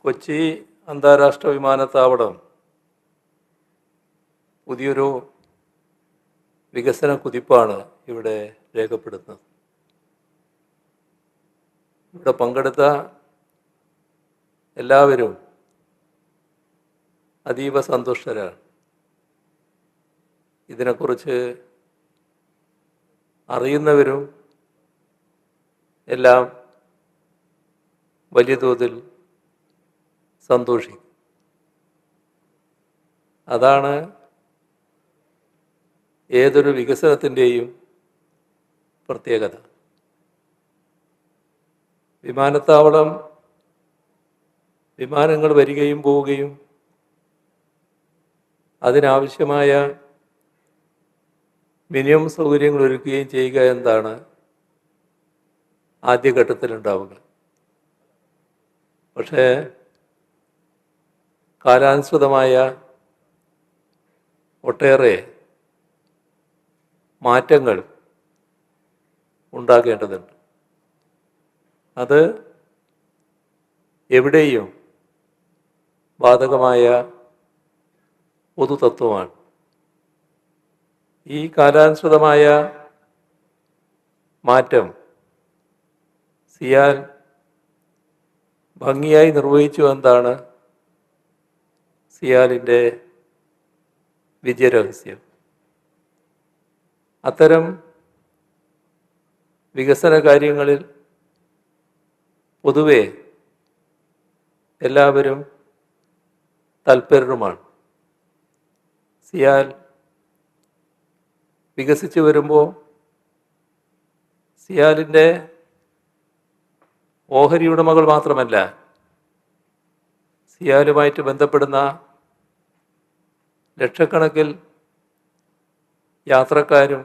കൊച്ചി അന്താരാഷ്ട്ര വിമാനത്താവളം പുതിയൊരു വികസന കുതിപ്പാണ് ഇവിടെ രേഖപ്പെടുത്തുന്നത്. ഇവിടെ പങ്കെടുത്ത എല്ലാവരും അതീവ സന്തുഷ്ടരാണ്. ഇതിനെക്കുറിച്ച് അറിയുന്നവരും എല്ലാം വലിയ തോതിൽ സന്തോഷിക്കും. അതാണ് ഏതൊരു വികസനത്തിൻ്റെയും പ്രത്യേകത. വിമാനത്താവളം വിമാനങ്ങൾ വരികയും പോവുകയും അതിനാവശ്യമായ മിനിമം സൗകര്യങ്ങൾ ഒരുക്കുകയും ചെയ്യുക എന്നതാണ് ആദ്യഘട്ടത്തിലുണ്ടാവുക. പക്ഷേ കാലാനുസൃതമായ ഒട്ടേറെ മാറ്റങ്ങൾ ഉണ്ടാകേണ്ടതുണ്ട്. അത് എവിടെയും ബാധകമായ പൊതുതത്വമാണ്. ഈ കാലാനുസൃതമായ മാറ്റം സിയാൽ ഭംഗിയായി നിർവഹിച്ചു എന്നതാണ് സിയാലിൻ്റെ വിജയരഹസ്യം. അത്തരം വികസന കാര്യങ്ങളിൽ പൊതുവെ എല്ലാവരും തൽപരരുമാണ്. സിയാൽ വികസിച്ചു വരുമ്പോൾ സിയാലിൻ്റെ ഓഹരി ഉടമകൾ മാത്രമല്ല, സിയാലുമായിട്ട് ബന്ധപ്പെടുന്ന ലക്ഷക്കണക്കിൽ യാത്രക്കാരും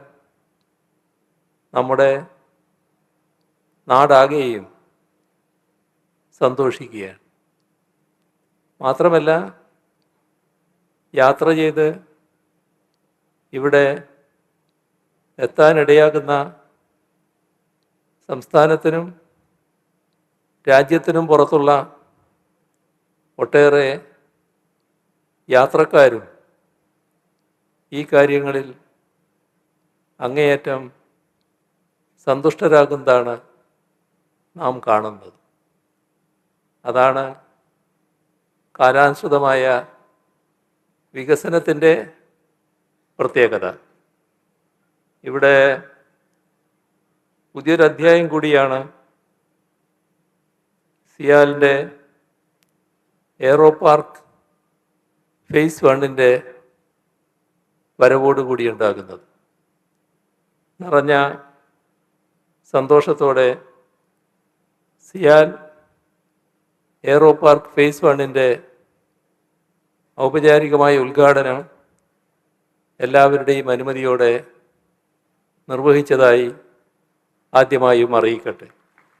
നമ്മുടെ നാടാകെയും സന്തോഷിക്കുകയാണ്. മാത്രമല്ല, യാത്ര ചെയ്ത് ഇവിടെ എത്താനിടയാകുന്ന സംസ്ഥാനത്തിനും രാജ്യത്തിനും പുറത്തുള്ള ഒട്ടേറെ യാത്രക്കാരും ഈ കാര്യങ്ങളിൽ അങ്ങേയറ്റം സന്തുഷ്ടരാകുന്നതാണ് നാം കാണുന്നത്. അതാണ് കാലാനുസൃതമായ വികസനത്തിൻ്റെ പ്രത്യേകത. ഇവിടെ പുതിയൊരു അധ്യായം കൂടിയാണ് സിയാലിൻ്റെ എയ്റോ പാർക്ക് ഫേസ് 1 വരവോടുകൂടി ഉണ്ടാകുന്നത്. നിറഞ്ഞ സന്തോഷത്തോടെ സിയാൽ എയ്റോ പാർക്ക് ഫേസ് 1 ഔപചാരികമായ ഉദ്ഘാടനം എല്ലാവരുടെയും അനുമതിയോടെ നിർവഹിച്ചതായി ആദ്യമായും അറിയിക്കട്ടെ.